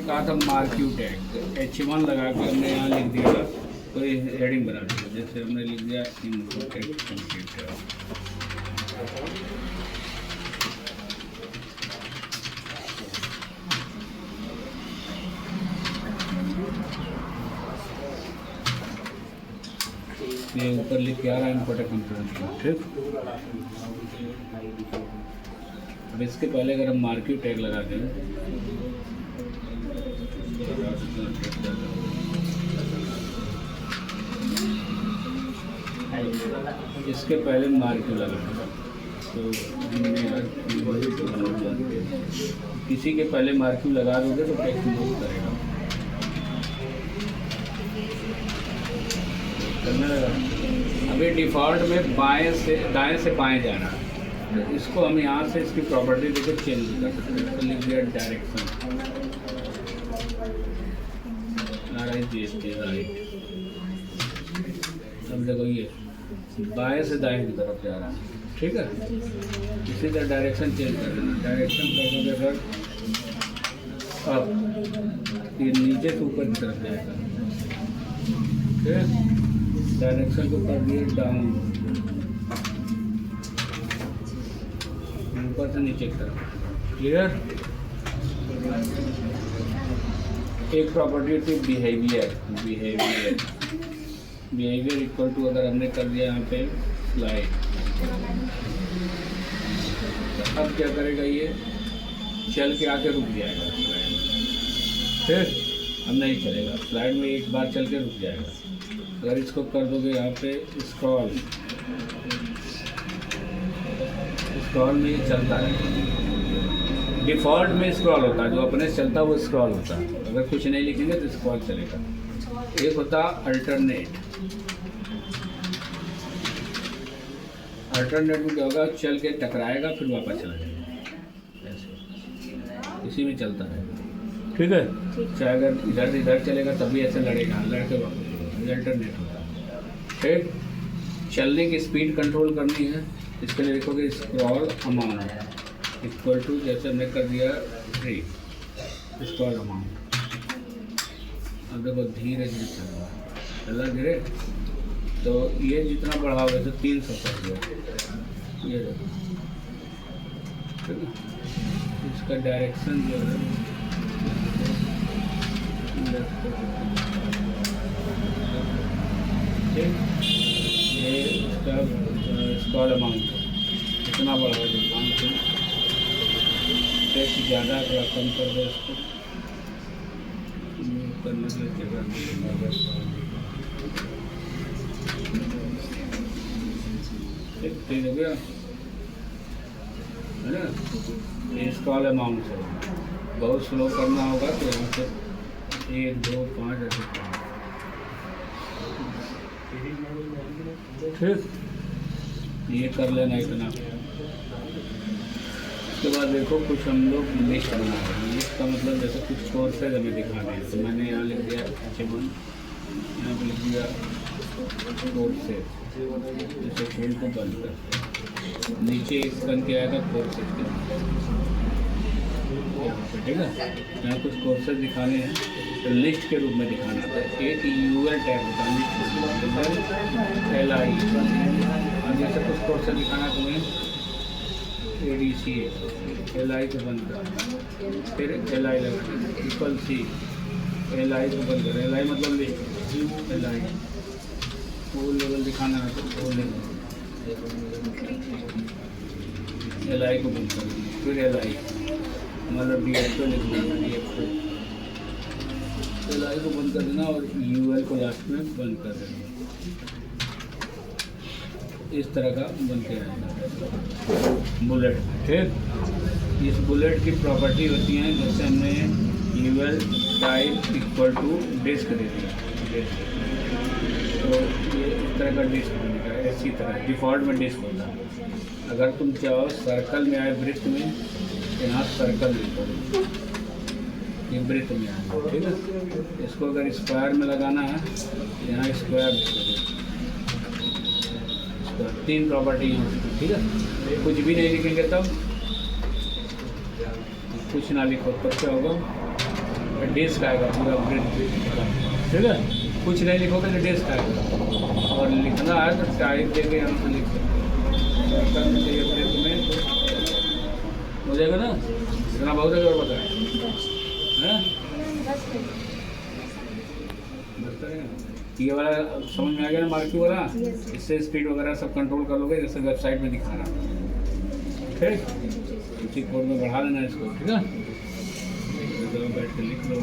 कहा था marquee tag H1 लगा के हमने यहाँ लिख दिया, कोई हेडिंग बना दिया, जैसे हमने लिख दिया इनपुट टेक्स्ट कंप्यूटर। ये ऊपर लिख के आ रहा है इनपुट कंप्यूटर, ठीक। अब इसके पहले अगर हम मार्क्यू टैग लगा दें, इसके पहले मार्क्यू लगा तो किसी के पहले मार्क्यू लगा दोगे तो टेक्स्ट मूव करेगा। करने लगा। अभी डिफ़ॉल्ट में बाएं से दाएं से बाएं जाना है, तो इसको हम यहाँ से इसकी प्रॉपर्टी देखो चेंज कर सकते हैं। तो लिख दिया डायरेक्शन राइट। अब देखो ये बाएं से दाएं की तरफ जा रहा है, ठीक है। इसी तरह डायरेक्शन चेंज कर देना। डायरेक्शन कर दोगे अगर अब ये नीचे से ऊपर की तरफ जाएगा, ठीक है। डायरेक्शन को कर दिए डाउन, ऊपर से नीचे की तरफ, क्लियर। एक प्रॉपर्टी थी बिहेवियर इक्वल टू, अगर हमने कर दिया यहाँ पे स्लाइड, तो अब क्या करेगा, ये चल के आके रुक जाएगा स्लाइड, फिर अब नहीं चलेगा स्लाइड में, एक बार चल के रुक जाएगा। अगर इसको कर दोगे यहाँ पे स्क्रॉल में ये चलता है, डिफ़ॉल्ट में स्क्रॉल होता है, जो अपने से चलता है वो स्क्रॉल होता है। अगर कुछ नहीं लिखेंगे तो स्क्रॉल चलेगा। एक होता अल्टरनेट में क्या होगा, चल के टकराएगा फिर वापस चला जाएगा, ऐसे इसी में चलता है, ठीक है। चाहे अगर इधर से इधर चलेगा तब भी ऐसे लड़ेगा, लड़के वापस अल्टरनेट होता है, ठीक। चलने की स्पीड कंट्रोल करनी है, इसके लिए देखोगे स्क्रॉल अमाउंट इक्वल टू, जैसे हमने कर दिया 3 स्क्रॉल अमाउंट। अब देखो धीरे धीरे चल रहा है, चला धीरे, तो ये जितना बढ़ा हुआ है तो 300 कर दिया, ये देखो, ठीक है। इसका डायरेक्शन जो है ये इसका स्क्रॉल अमाउंट इतना बड़ा है, टेक्स्ट ज़्यादा है, थोड़ा कम कर दो इसको, करने के लिए ठीक हो गया, है ना। ये स्क्रॉल अमाउंट है, बहुत स्लो करना होगा तो यहाँ से 1 2 5 ऐसे, ठीक। ये कर लेना इतना। उसके बाद देखो कुछ हम लोग लिस्ट बना रहे हैं। लिस्ट का मतलब जैसे कुछ कोर्सेज हमें दिखाने हैं, तो मैंने यहाँ लिख दिया H1, यहाँ पर लिख दिया कोर्सेज, जैसे खेल को बंद कर, नीचे इस बन के आएगा कोर्सेज के, ठीक है। यहाँ कुछ कोर्सेज दिखाने हैं तो लिस्ट के रूप में दिखाना था। एक UL टैग होता है LI, और जैसे कुछ कोर्सेज दिखाना तुम्हें ADC LI को बंद कर, फिर LI लगा इक्वल C, LI को बंद कर, LI मतलब लिस्ट, LI वो लेवल दिखाना है तो वो लेवल LI को बंद कर, फिर LI मतलब DF को लिख देना, DF को LI को बंद कर देना और UL को लास्ट में बंद कर देना। इस तरह का बन के आएगा बुलेट, ठीक। इस बुलेट की प्रॉपर्टी होती हैं, जैसे हमने UL type equal to disk दे दिया, तो ये इस तरह का डिस्क बनेगा। इसी तरह डिफ़ॉल्ट में डिस्क होता है। अगर तुम चाहो सर्कल में आए वृत्त में, यहाँ सर्कल लिखो, ये वृत्त में आएगा, ठीक है। इसको अगर स्क्वायर में लगाना है, यहाँ स्क्वायर, 3 प्रॉपर्टी हैं, ठीक है। कुछ भी नहीं लिखेंगे तब, कुछ ना लिखो तब क्या होगा, डेज का आएगा पूरा अपग्रेड, ठीक है। कुछ नहीं लिखोगे तो डेज का आएगा, और लिखना है तो टाइप देके यहाँ से लिख सकते करना चाहिए अपने तुम्हें, हो जाएगा ना। इतना बहुत है और बताएं हैं, ये वाला समझ में आ गया ना, मार्की वाला। इससे स्पीड वगैरह सब कंट्रोल कर लोगे, जैसे वेबसाइट में दिखा रहा, ठीक। उसी कोड में बढ़ा देना इसको, ठीक है। बैठ के लिख लो।